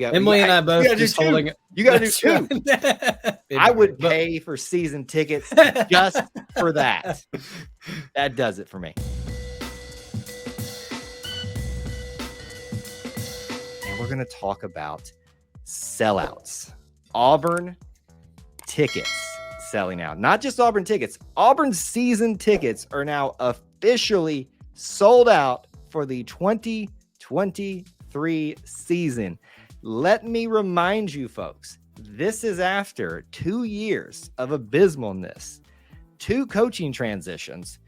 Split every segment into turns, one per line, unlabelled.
Emily and I both just holding it.
You got to do two. I would pay for season tickets just for that. That does it for me. And we're going to talk about sellouts. Auburn tickets selling out. Not just Auburn tickets. Auburn season tickets are now officially sold out for the 2023 season. Let me remind you folks, this is after 2 years of abysmalness, 2 coaching transitions,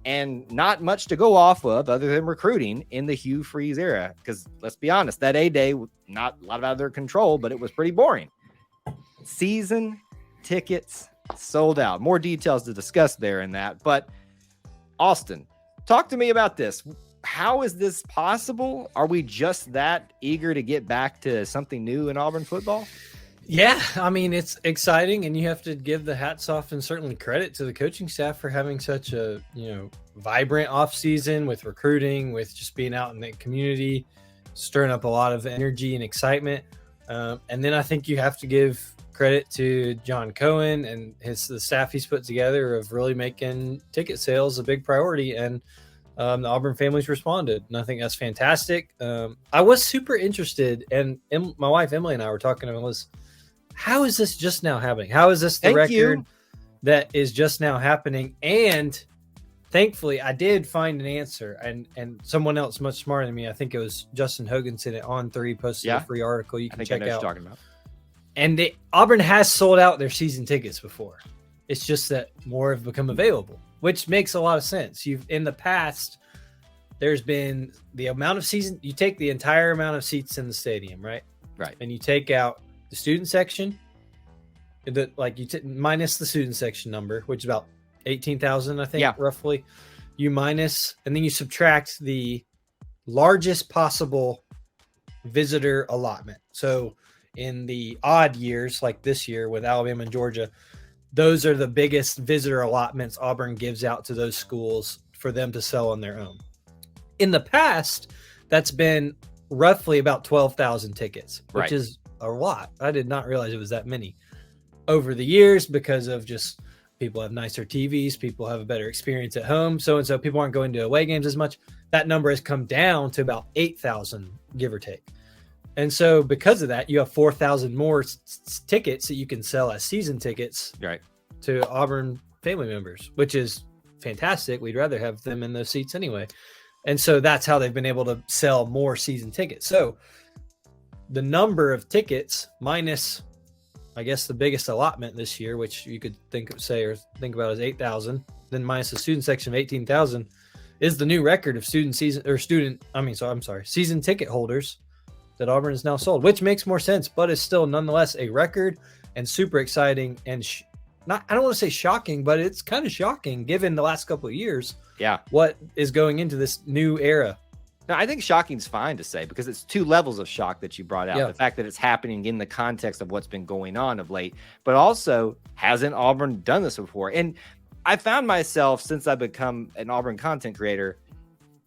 and not much to go off of other than recruiting in the Hugh Freeze era. Because let's be honest, that A-Day, not a lot out of their control, but it was pretty boring. Season tickets sold out. More details to discuss there in that. But Austin, talk to me about this. How is this possible? Are we just that eager to get back to something new in Auburn football?
Yeah, I mean, it's exciting, and you have to give the hats off and certainly credit to the coaching staff for having such a, vibrant offseason with recruiting, with just being out in the community, stirring up a lot of energy and excitement. And then I think you have to give credit to John Cohen and the staff he's put together of really making ticket sales a big priority. And the Auburn families responded, and I think that's fantastic. I was super interested, and my wife Emily and I were talking about this. How is this just now happening? How is this the record that is just now happening? And thankfully, I did find an answer, and someone else much smarter than me. I think it was Justin Hoganson at On3 posted a free article you can check out. What you're talking about. And Auburn has sold out their season tickets before. It's just that more have become available, which makes a lot of sense. In the past, there's been the amount of season. You take the entire amount of seats in the stadium, right?
Right.
And you take out the student section, minus the student section number, which is about 18,000, I think, roughly. You minus, and then you subtract the largest possible visitor allotment. So in the odd years, like this year with Alabama and Georgia, those are the biggest visitor allotments Auburn gives out to those schools for them to sell on their own. In the past, that's been roughly about 12,000 tickets, which is a lot. I did not realize it was that many. Over the years, because of just people have nicer TVs, people have a better experience at home, so people aren't going to away games as much. That number has come down to about 8,000, give or take. And so because of that, you have 4,000 more tickets that you can sell as season tickets to Auburn family members, which is fantastic. We'd rather have them in those seats anyway. And so that's how they've been able to sell more season tickets. So the number of tickets minus, I guess, the biggest allotment this year, which you could think about as 8,000, then minus the student section of 18,000, is the new record of season ticket holders that Auburn has now sold, which makes more sense, but is still nonetheless a record and super exciting and I don't want to say shocking, but it's kind of shocking given the last couple of years.
Yeah.
What is going into this new era?
No, I think shocking's fine to say because it's 2 levels of shock that you brought out. Yeah. The fact that it's happening in the context of what's been going on of late, but also hasn't Auburn done this before? And I found myself, since I've become an Auburn content creator,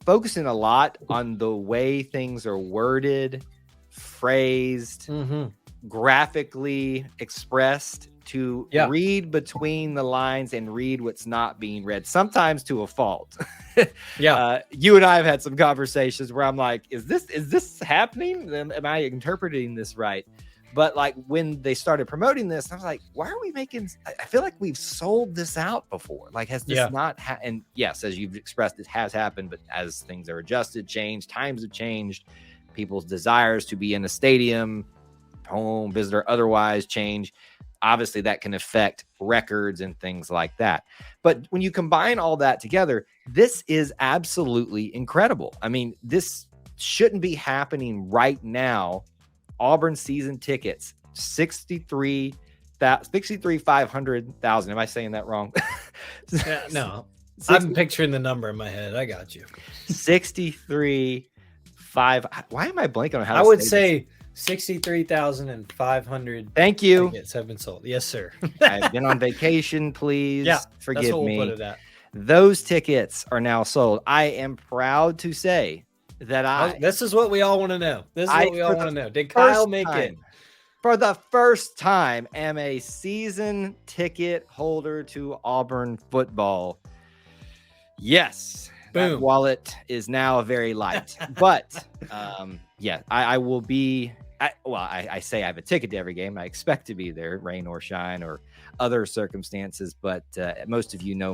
focusing a lot on the way things are worded, phrased, graphically expressed, to read between the lines and read what's not being read, sometimes to a fault. You and I have had some conversations where I'm like, is this happening? Am I interpreting this right? But like when they started promoting this, I was like, why are we making, I feel like we've sold this out before. Like, has this not, and yes, as you've expressed, it has happened, but as things are adjusted, changed, times have changed, people's desires to be in a stadium, home, visitor, otherwise change. Obviously, that can affect records and things like that. But when you combine all that together, this is absolutely incredible. I mean, this shouldn't be happening right now. Auburn season tickets, 500,000. Am I saying that wrong?
No, I'm picturing the number in my head. I got you.
63,500. Why am I blanking on how
I would say 63,500.
Thank you.
Tickets have been sold. Yes, sir.
I've been on vacation. Please forgive me.
We'll put it at.
Those tickets are now sold. I am proud to say that
this is what we all want to know. This is what we all want to know. Did Kyle make it?
For the first time, am a season ticket holder to Auburn football. Yes.
Boom.
That wallet is now very light. But yeah, I will be. I say I have a ticket to every game. I expect to be there, rain or shine or other circumstances. But most of you know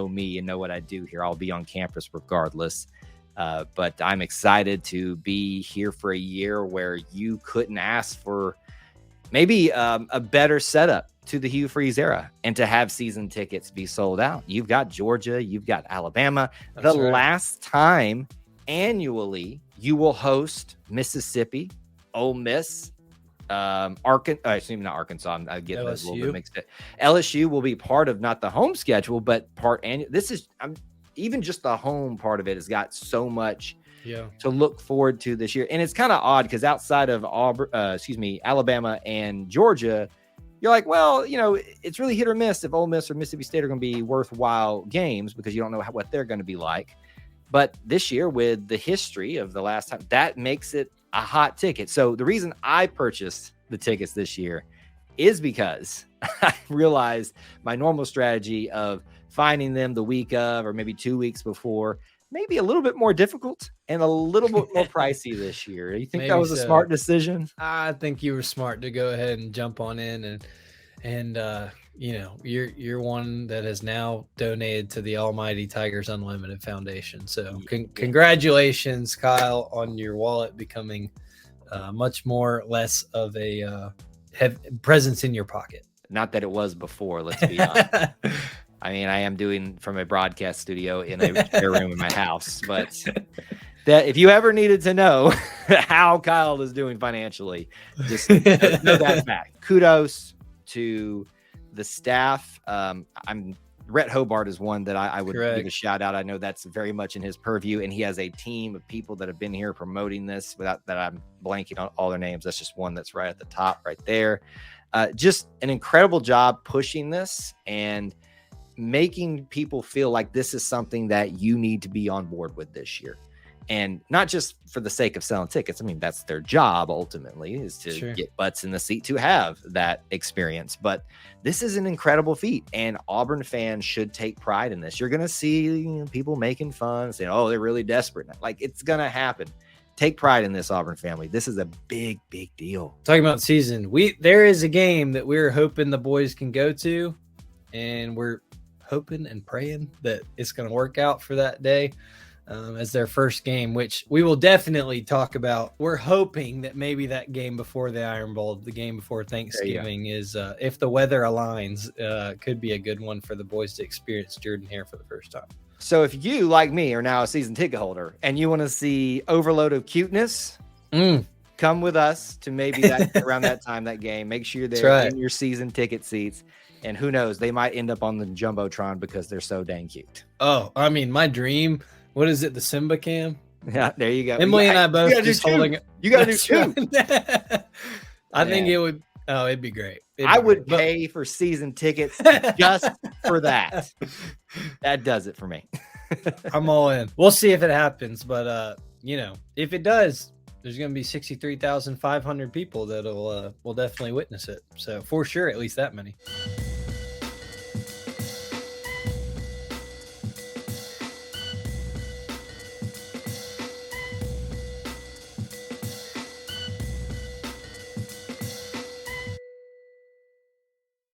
me and know what I do here. I'll be on campus regardless. But I'm excited to be here for a year where you couldn't ask for maybe a better setup to the Hugh Freeze era and to have season tickets be sold out. You've got Georgia, you've got Alabama. That's right. Last time annually you will host Mississippi, Ole Miss, Arkansas. I assume not Arkansas. I get those a little bit mixed up. LSU will be part of not the home schedule, but even just the home part of it has got so much to look forward to this year. And it's kind of odd because outside of Alabama and Georgia, you're like, well, it's really hit or miss if Ole Miss or Mississippi State are going to be worthwhile games because you don't know what they're going to be like. But this year, with the history of the last time, that makes it a hot ticket. So the reason I purchased the tickets this year is because I realized my normal strategy of finding them the week of or maybe 2 weeks before maybe a little bit more difficult and a little bit more pricey this year. You think that was a smart decision?
I think you were smart to go ahead and jump on in and you're one that has now donated to the Almighty Tigers Unlimited Foundation. So congratulations, Kyle, on your wallet becoming much more less of a presence in your pocket.
Not that it was before, let's be honest. I mean, I am doing from a broadcast studio in a spare room in my house, but that if you ever needed to know how Kyle is doing financially, just know that fact. Kudos to the staff. Rhett Hobart is one that I would give a shout out. I know that's very much in his purview, and he has a team of people that have been here promoting this without that I'm blanking on all their names. That's just one that's right at the top right there. Just an incredible job pushing this and making people feel like this is something that you need to be on board with this year. And not just for the sake of selling tickets. I mean, that's their job ultimately, is to get butts in the seat to have that experience. But this is an incredible feat, and Auburn fans should take pride in this. You're going to see people making fun, saying, oh, they're really desperate. Like, it's going to happen. Take pride in this, Auburn family. This is a big, big deal.
Talking about season, there is a game that we're hoping the boys can go to, and we're hoping and praying that it's going to work out for that day. As their first game, which we will definitely talk about. We're hoping that maybe that game before the Iron Bowl, the game before Thanksgiving, is if the weather aligns, could be a good one for the boys to experience Jordan-Hare for the first time.
So if you, like me, are now a season ticket holder and you want to see overload of cuteness, come with us to maybe around that time, that game. Make sure you're there in your season ticket seats. And who knows, they might end up on the Jumbotron because they're so dang cute.
Oh, I mean, my dream. What is it? The Simba cam?
Yeah, there you go.
Emily and I both just holding it.
You got to do two.
I think it would. Oh, it'd be great.
I would pay for season tickets just for that. That does it for me.
I'm all in. We'll see if it happens, but if it does, there's going to be 63,500 people that'll will definitely witness it. So for sure, at least that many.